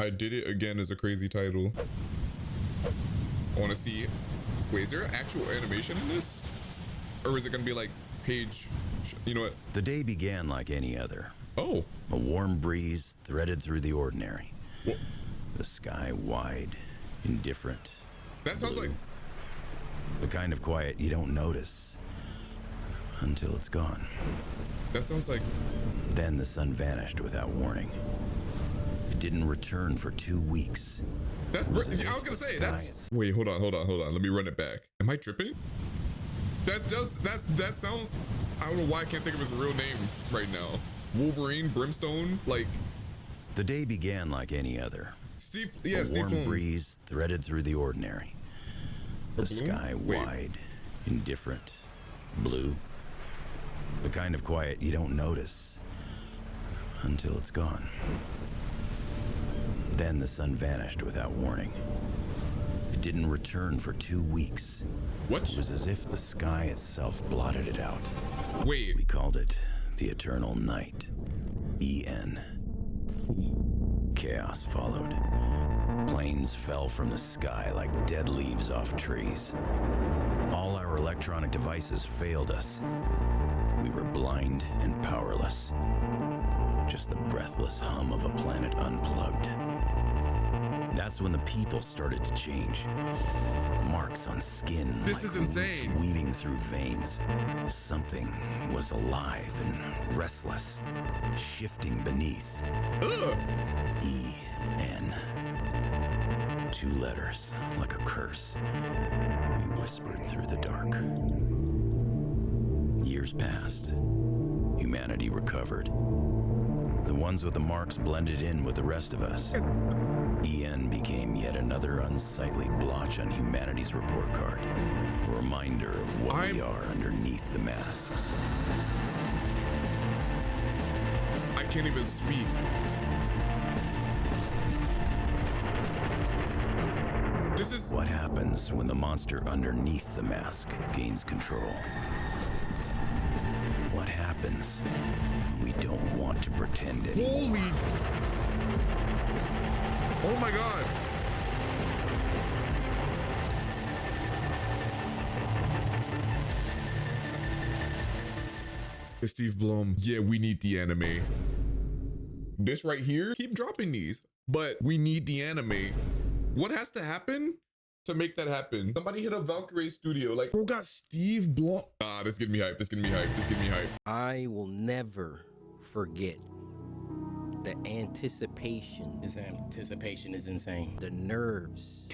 I Did It Again is a crazy title. I want to see. Wait, is there actual animation in this? Or is it going to be like page? You know what? The day began like any other. Oh. A warm breeze threaded through the ordinary. What? The sky wide, indifferent. That sounds blue. like... The kind of quiet you don't notice until it's gone. That sounds like... Then the sun vanished without warning. It didn't return for 2 weeks. That's... I was gonna say, that's... Wait, hold on. Let me run it back. Am I tripping? That sounds... I don't know why I can't think of his real name right now. Wolverine, Brimstone, like... The day began like any other. Steve, yeah, A Steve warm Blum. breeze threaded through the ordinary. The sky wide, indifferent, blue. The kind of quiet you don't notice until it's gone. Then the sun vanished without warning. It didn't return for 2 weeks. What? It was as if the sky itself blotted it out. Wait. We called it the Eternal Night. EN. Chaos followed. Planes fell from the sky like dead leaves off trees. All our electronic devices failed us. We were blind and powerless. Just the breathless hum of a planet unplugged. That's when the people started to change. Marks on skin. This is insane. Weaving through veins. Something was alive and restless, shifting beneath. Ugh. E-N. 2 letters, like a curse. We whispered through the dark. Years passed. Humanity recovered. The ones with the marks blended in with the rest of us. EN became yet another unsightly blotch on humanity's report card. A reminder of what we are underneath the masks. I can't even speak. This is... What happens when the monster underneath the mask gains control? What happens when we don't want to pretend anymore? Holy... Oh my god. Steve Blum. Yeah, we need the anime. This right here, keep dropping these, but we need the anime. What has to happen to make that happen? Somebody hit up Valkyrie Studio. Like, bro got Steve Blum. Ah, this getting me hype. This getting me hype. This getting me hype. I will never forget the anticipation. This anticipation is insane. The nerves.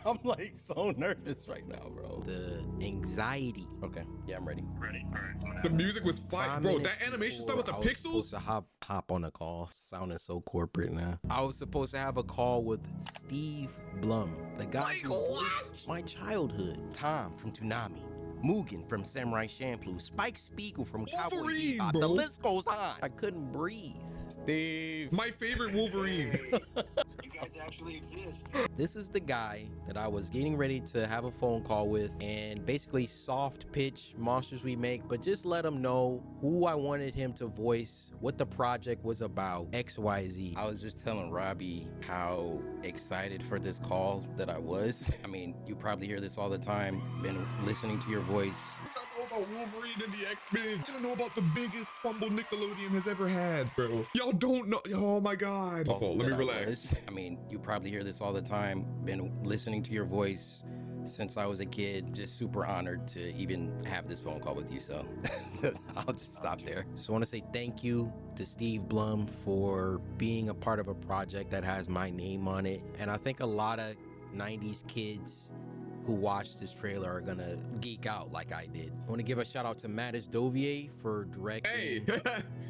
I'm like so nervous right now, bro. The anxiety. Okay, yeah, I'm ready. Ready? All right. The music was fire. Bro, that animation stuff with the I was pixels. supposed to hop on a call. Sounding so corporate now. I was supposed to have a call with Steve Blum, the guy Like who voiced my childhood. Tom from Toonami. Mugen from Samurai Champloo. Spike Spiegel from Cowboy Wolverine, Bebop. bro. The list goes on. I couldn't breathe. Steve. My favorite Wolverine. You guys actually exist. This is the guy that I was getting ready to have a phone call with and basically soft pitch Monsters We Make, but just let him know who I wanted him to voice, what the project was about, XYZ. I was just telling Robbie how excited for this call that I was. I mean, you probably hear this all the time, been listening to your voice. Y'all know about Wolverine and the X-Men. Y'all know about the biggest fumble Nickelodeon has ever had, bro. Y'all don't know. Oh my god. My fault. Let me relax. I mean, you probably hear this all the time, been listening to your voice since I was a kid. Just super honored to even have this phone call with you, so I'll just stop there. So I want to say thank you to Steve Blum for being a part of a project that has my name on it. And I think a lot of 90s kids who watch this trailer are gonna geek out like I did. I want to give a shout out to Mattis Dovier for directing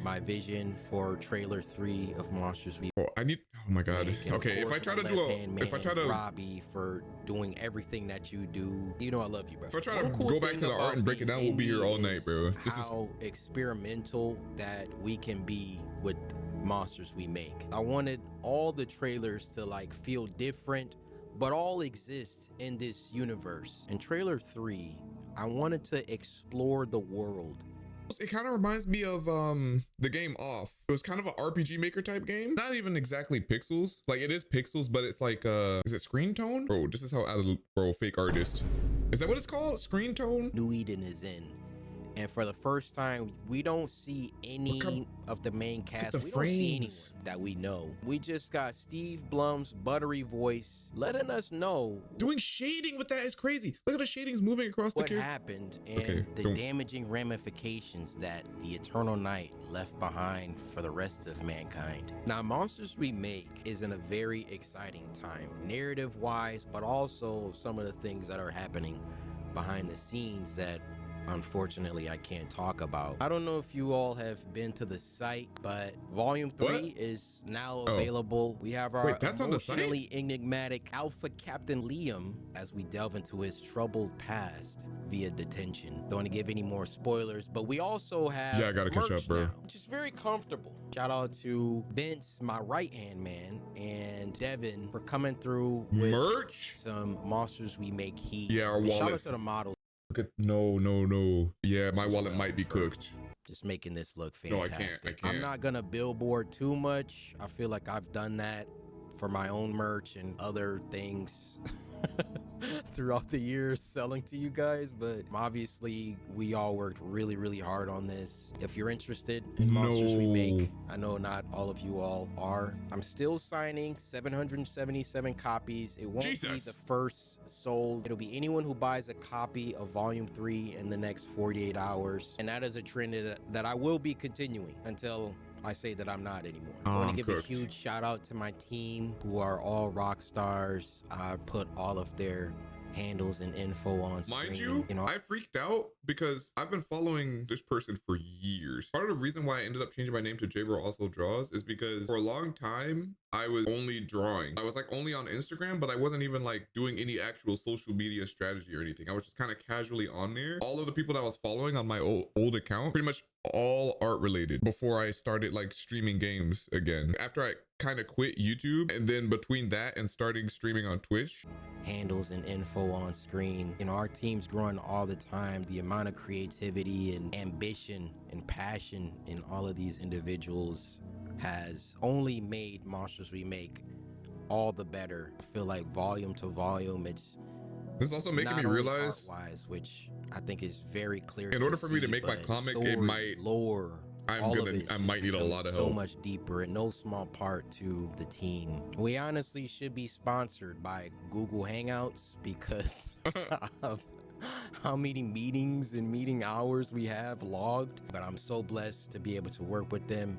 my vision for trailer 3 of Monsters We Oh, I need. Oh my god. Make. And of Okay, if course, I try my to do a, left-hand if I man, try to, Robbie for doing everything that you do. You know I love you, bro. if I try to One cool go back thing to the art about and break it being down, we'll be here all indie night, bro. is This is. how experimental that we can be with Monsters We Make. I wanted all the trailers to like feel different, but all exist in this universe. In trailer 3, I wanted to explore the world It kind of reminds me of the game Off. It was kind of an RPG maker type game. Not even exactly pixels. Like it is pixels, but it's like is it screen tone? Bro, this is how bro, fake artist. Is that what it's called? Screen tone? New Eden is in. And for the first time, we don't see any of the main cast. We don't see anyone that we know. We just got Steve Blum's buttery voice letting us know. Doing shading with that is crazy. Look at the shadings moving across the what character. happened and the damaging ramifications that the Eternal Night left behind for the rest of mankind. Now, Monsters Remake is in a very exciting time, narrative-wise, but also some of the things that are happening behind the scenes that unfortunately I can't talk about. I don't know if you all have been to the site, but volume 3 is now available. We have our emotionally enigmatic Alpha Captain Liam as we delve into his troubled past via detention. Don't want to give any more spoilers, but we also have I gotta catch up, bro. now, which is very comfortable. Shout out to Vince, my right-hand man, and Devin for coming through with merch, some Monsters Remake heat. Yeah, our Shout out wallets. to the model. No. Yeah, my wallet might be cooked. Just making this look No, I fantastic. can't. I'm not gonna billboard too much. I feel like I've done that for my own merch and other things throughout the years selling to you guys, but obviously we all worked really hard on this. If you're interested in Monsters Remake, I know not all of you all are. I'm still signing 777 copies. It won't be the first sold. It'll be anyone who buys a copy of volume 3 in the next 48 hours, and that is a trend that I will be continuing until I say that I'm not anymore. I want to give a huge shout out to my team who are all rock stars. I put all of their handles and info on screen. Mind you, I freaked out because I've been following this person for years. Part of the reason why I ended up changing my name to JbroAlsoDraws is because for a long time I was only drawing. I was like only on Instagram, but I wasn't even like doing any actual social media strategy or anything. I was just kind of casually on there. All of the people that I was following on my old account, pretty much all art related before I started like streaming games again. After I kind of quit YouTube, and then between that and starting streaming on Twitch. Handles and info on screen. Our team's growing all the time. The amount of creativity and ambition and passion in all of these individuals has only made Monsters Remake all the better. I feel like volume to volume, this is also making me realize, which I think is very clear. In order for me to make my comic, it might lore. I might need a lot of help. So much deeper, in no small part to the team. We honestly should be sponsored by Google Hangouts because of how many meetings and meeting hours we have logged. But I'm so blessed to be able to work with them.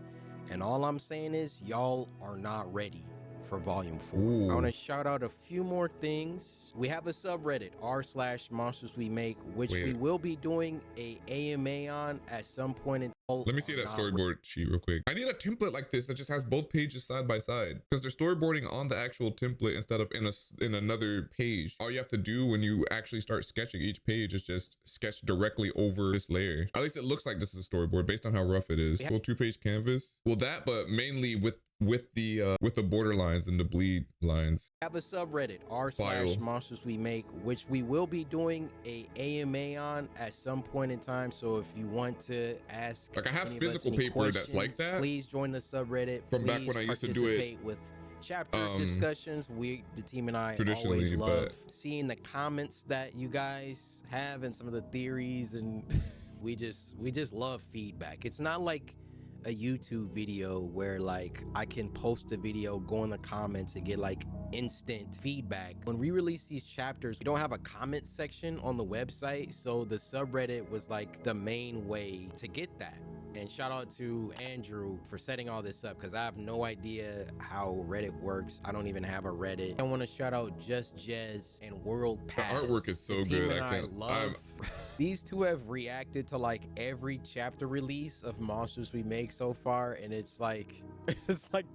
And all I'm saying is y'all are not ready for volume 4. I want to shout out a few more things. We have a subreddit r/Monsters Remake, which we will be doing a AMA on at some point in. Let me see that storyboard sheet real quick. I need a template like this that just has both pages side by side, because they're storyboarding on the actual template instead of in another page. All you have to do when you actually start sketching each page is just sketch directly over this layer. At least it looks like this is a storyboard based on how rough it is. Full 2-page canvas. Well, that, but mainly with the border lines and the bleed lines. Have a subreddit r/Monsters Remake, which we will be doing a AMA on at some point in time. So if you want to ask, like, I have physical paper that's like that. Please join the subreddit. From back when I used to do it with chapter discussions. The team and I traditionally always love seeing the comments that you guys have and some of the theories, and we just love feedback. It's not like a YouTube video where like I can post a video, go in the comments and get like instant feedback. When we release these chapters, we don't have a comment section on the website, so the subreddit was like the main way to get that. And shout out to Andrew for setting all this up, because I have no idea how Reddit works. I don't even have a Reddit. I want to shout out Just Jez and World Pass. The artwork is so good. I love. These two have reacted to like every chapter release of Monsters Remake so far, and it's like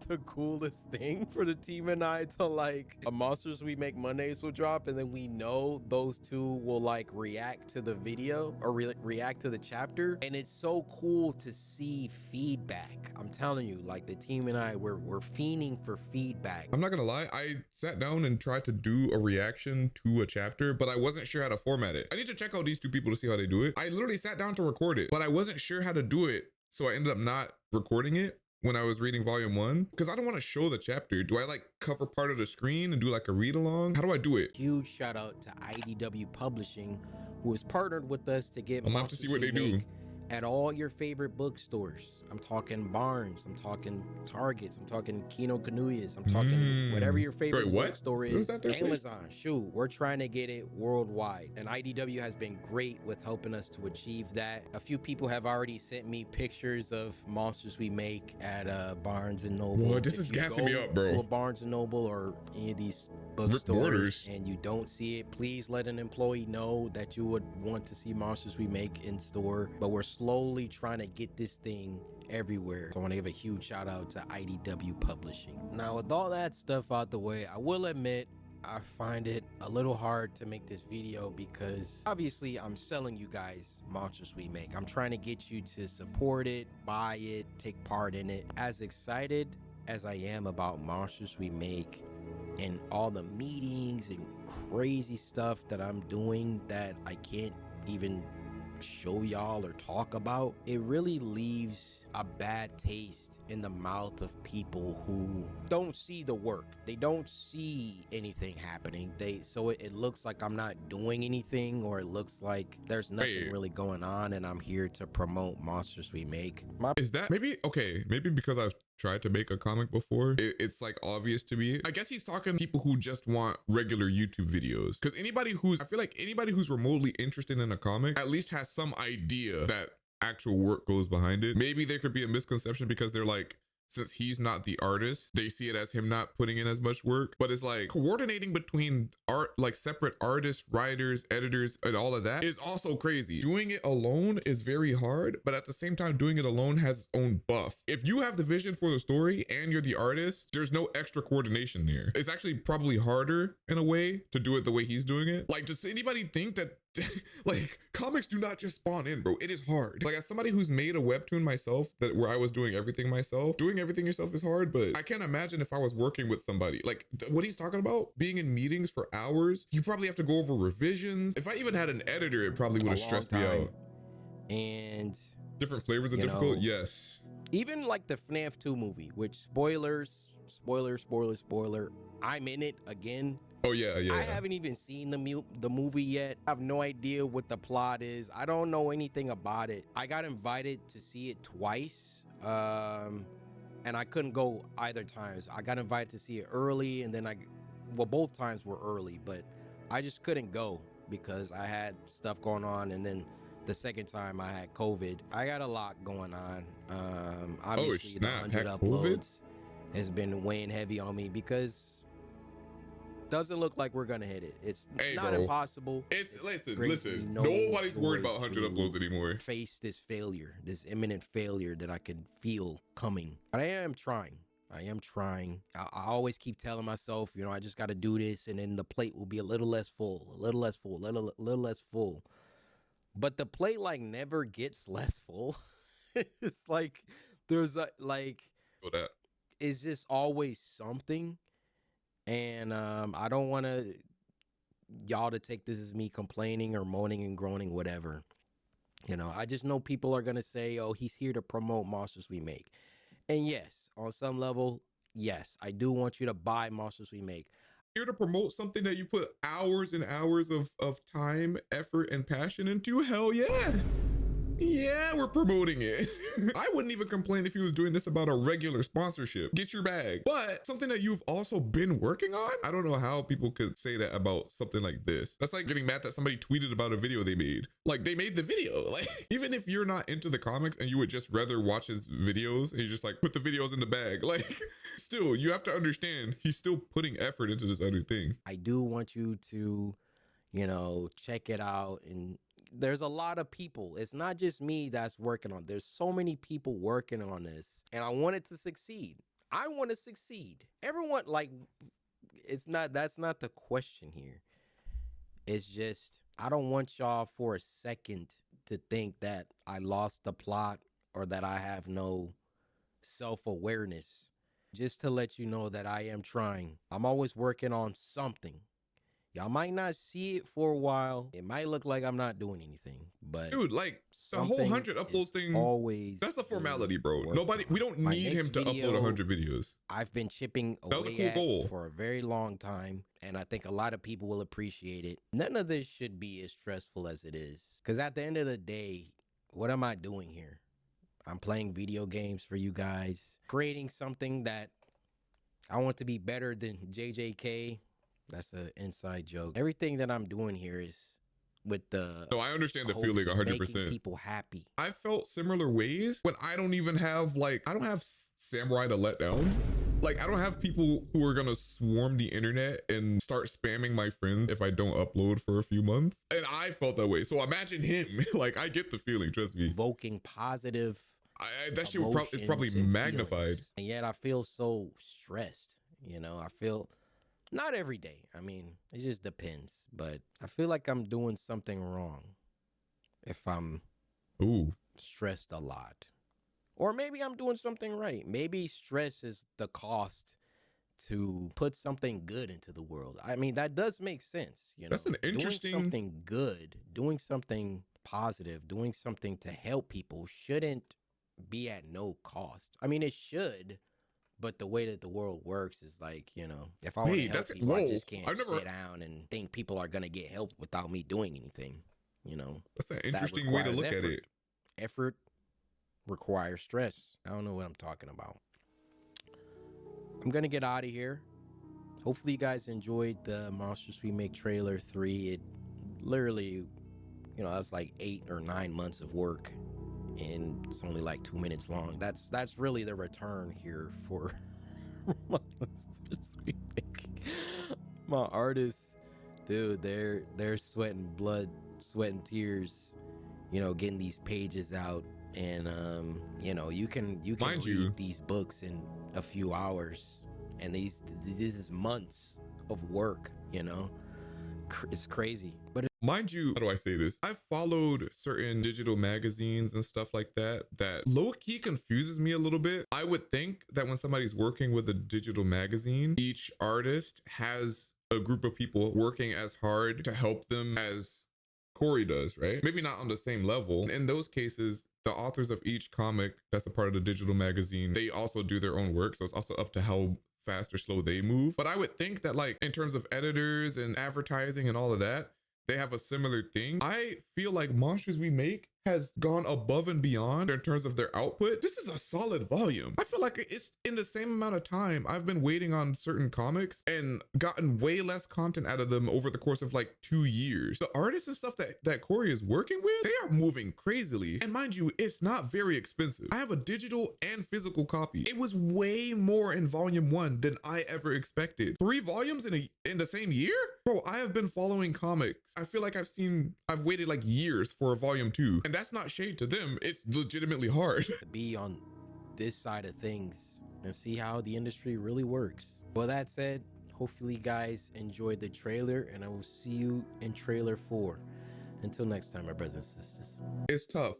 the coolest thing for the team and I to like a Monsters Remake Mondays will drop, and then we know those two will like react to the video or react to the chapter, and it's so cool to see feedback. I'm telling you, like the team and I, we're fiending for feedback. I'm not gonna lie, I sat down and tried to do a reaction to a chapter, but I wasn't sure how to format it. I need to check out these two people people to see how they do it. I literally sat down to record it, but I wasn't sure how to do it. So I ended up not recording it when I was reading volume 1 because I don't want to show the chapter. Do I like cover part of the screen and do like a read along? How do I do it? Huge shout out to IDW Publishing, who has partnered with us to get I'm gonna have to see what they do at all your favorite bookstores. I'm talking Barnes, I'm talking Targets, I'm talking Kino Kanuyas, I'm talking whatever your favorite bookstore is. Amazon, shoot, we're trying to get it worldwide. And IDW has been great with helping us to achieve that. A few people have already sent me pictures of monsters we make at Barnes and Noble. Boy, this is gassing me up, bro. To a Barnes and Noble or any of these bookstores and you don't see it, please let an employee know that you would want to see monsters we make in store. But we're slowly trying to get this thing everywhere. So I want to give a huge shout out to IDW Publishing. Now, with all that stuff out the way, I will admit I find it a little hard to make this video because obviously I'm selling you guys monsters we make. I'm trying to get you to support it, buy it, take part in it. As excited as I am about monsters we make and all the meetings and crazy stuff that I'm doing that I can't even show y'all or talk about, it really leaves a bad taste in the mouth of people who don't see the work. They don't see anything happening. So it looks like I'm not doing anything, or it looks like there's nothing really going on and I'm here to promote monsters we make. Is that maybe okay? Maybe because I've tried to make a comic before, it's like obvious to me. I guess he's talking to people who just want regular YouTube videos, because I feel like anybody who's remotely interested in a comic at least has some idea that actual work goes behind it. Maybe there could be a misconception because they're like, since he's not the artist, they see it as him not putting in as much work. But it's like coordinating between art, like separate artists, writers, editors, and all of that is also crazy. Doing it alone is very hard, but at the same time, doing it alone has its own buff. If you have the vision for the story and you're the artist, there's no extra coordination there. It's actually probably harder in a way to do it the way he's doing it. Like, does anybody think that like comics do not just spawn in, bro? It is hard. Like, as somebody who's made a webtoon myself, where I was doing everything myself, doing everything yourself is hard. But I can't imagine if I was working with somebody like what he's talking about, being in meetings for hours. You probably have to go over revisions. If I even had an editor, it probably would have stressed me out. And different flavors of difficult. Yes, even like the FNAF 2 movie, which spoiler, I'm in it again. Oh yeah. I haven't even seen the movie yet. I have no idea what the plot is. I don't know anything about it. I got invited to see it twice, and I couldn't go either times. I got invited to see it early, and then both times were early, but I just couldn't go because I had stuff going on, and then the second time I had COVID. I got a lot going on. Obviously, the 100 uploads has been weighing heavy on me because doesn't look like we're gonna hit it. It's not impossible. It's listen. Nobody's worried about 100 uploads anymore. Face this failure, this imminent failure that I could feel coming. But I am trying. I always keep telling myself, I just got to do this, and then the plate will be a little less full, a little less full. But the plate like never gets less full. It's like there's it's just always something. And I don't want y'all to take this as me complaining or moaning and groaning, whatever. I just know people are going to say, oh, he's here to promote monsters we make. And yes, on some level, yes, I do want you to buy monsters we make. Here to promote something that you put hours and hours of time, effort, and passion into. Hell yeah. Yeah, we're promoting it. I wouldn't even complain if he was doing this about a regular sponsorship. Get your bag. But something that you've also been working on? I don't know how people could say that about something like this. That's like getting mad that somebody tweeted about a video they made. Like, they made the video. Like, even if you're not into the comics and you would just rather watch his videos and you just like put the videos in the bag, like, still, you have to understand he's still putting effort into this other thing. I do want you to, check it out. And there's a lot of people. It's not just me that's working on. There's so many people working on this, and I want it to succeed. I want to succeed. Everyone, that's not the question here. It's just, I don't want y'all for a second to think that I lost the plot or that I have no self-awareness. Just to let you know that I am trying. I'm always working on something. Y'all might not see it for a while. It might look like I'm not doing anything, but Dude, like the whole 100 uploads thing, always that's a formality, bro. work Nobody, we don't My need next him to upload 100 videos. I've been chipping That was a away cool at goal. for a very long time, and I think a lot of people will appreciate it. None of this should be as stressful as it is, because at the end of the day, what am I doing here? I'm playing video games for you guys, creating something that I want to be better than JJK. That's an inside joke. Everything that I'm doing here is with the No, I understand the hopes feeling of 100%. making people happy. I felt similar ways when I don't even have like, I don't have samurai to let down. Like, I don't have people who are gonna swarm the internet and start spamming my friends if I don't upload for a few months. And I felt that way. So imagine him. Like, I get the feeling, trust me. Evoking positive That shit is probably emotions and magnified. feelings. And yet I feel so stressed. You know, I feel not every day. I mean, it just depends. But I feel like I'm doing something wrong if I'm stressed a lot. Or maybe I'm doing something right. Maybe stress is the cost to put something good into the world. I mean, that does make sense. You know, That's an interesting... Doing something good, doing something positive, doing something to help people shouldn't be at no cost. I mean, it should, but the way that the world works is like, you know, if I want to help people, I just can't sit down and think people are going to get help without me doing anything, you know. That's an interesting way to look at it. Effort requires stress. I don't know what I'm talking about. I'm going to get out of here. Hopefully you guys enjoyed the Monsters We Make trailer 3. It literally, you know, that's like 8 or 9 months of work, and it's only like 2 minutes long. That's really the return here for Monsters We Make. My artists, dude, they're sweating blood, sweating tears, you know, getting these pages out. And you know, you can read these books in a few hours, and this is months of work, you know. It's crazy. But mind you, how do I say this? I followed certain digital magazines and stuff like that low-key confuses me a little bit. I would think that when somebody's working with a digital magazine, each artist has a group of people working as hard to help them as Cory does, right? Maybe not on the same level. In those cases, the authors of each comic that's a part of the digital magazine, they also do their own work. So it's also up to how fast or slow they move. But I would think that, like, in terms of editors and advertising and all of that, they have a similar thing. I feel like Monsters We Make has gone above and beyond in terms of their output. This is a solid volume. I feel like it's in the same amount of time I've been waiting on certain comics and gotten way less content out of them over the course of like 2 years. The artists and stuff that Cory is working with, they are moving crazily. And mind you, it's not very expensive. I have a digital and physical copy. It was way more in volume 1 than I ever expected. 3 volumes in the same year? Bro, I have been following comics. I feel like I've waited like years for a volume 2. And that's not shade to them. It's legitimately hard. To be on this side of things and see how the industry really works. Well, that said, hopefully you guys enjoyed the trailer, and I will see you in trailer 4. Until next time, my brothers and sisters. It's tough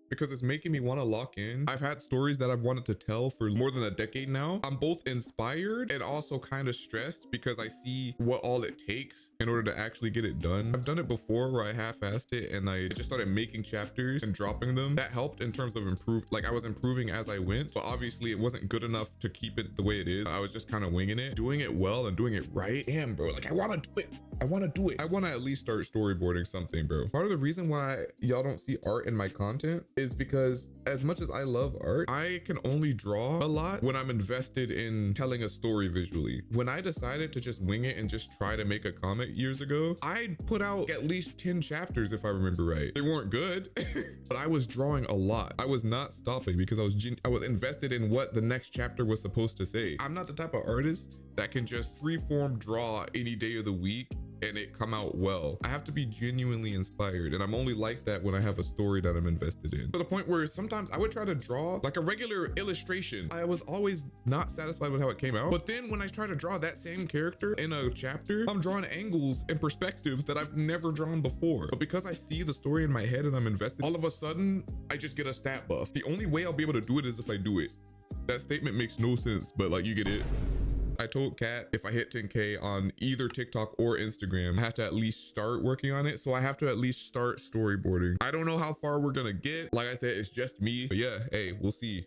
because it's making me want to lock in. I've had stories that I've wanted to tell for more than a decade now. I'm both inspired and also kind of stressed because I see what all it takes in order to actually get it done. I've done it before where I half-assed it and I just started making chapters and dropping them. That helped in terms of I was improving as I went, but obviously it wasn't good enough to keep it the way it is. I was just kind of winging it. Doing it well and doing it right. Damn, bro, like I want to do it. I want to do it. I want to at least start storyboarding something, bro. Part of the reason why y'all don't see art in my content is because as much as I love art, I can only draw a lot when I'm invested in telling a story visually. When I decided to just wing it and just try to make a comic years ago, I put out at least 10 chapters if I remember right. They weren't good, but I was drawing a lot. I was not stopping because I was invested in what the next chapter was supposed to say. I'm not the type of artist that can just freeform draw any day of the week and it come out well. I have to be genuinely inspired, and I'm only like that when I have a story that I'm invested in. To the point where sometimes I would try to draw like a regular illustration. I was always not satisfied with how it came out. But then when I try to draw that same character in a chapter, I'm drawing angles and perspectives that I've never drawn before. But because I see the story in my head and I'm invested, all of a sudden I just get a stat buff. The only way I'll be able to do it is if I do it. That statement makes no sense, but like, you get it. I told Kat if I hit 10K on either TikTok or Instagram, I have to at least start working on it. So I have to at least start storyboarding. I don't know how far we're gonna get. Like I said, it's just me. But yeah, hey, we'll see.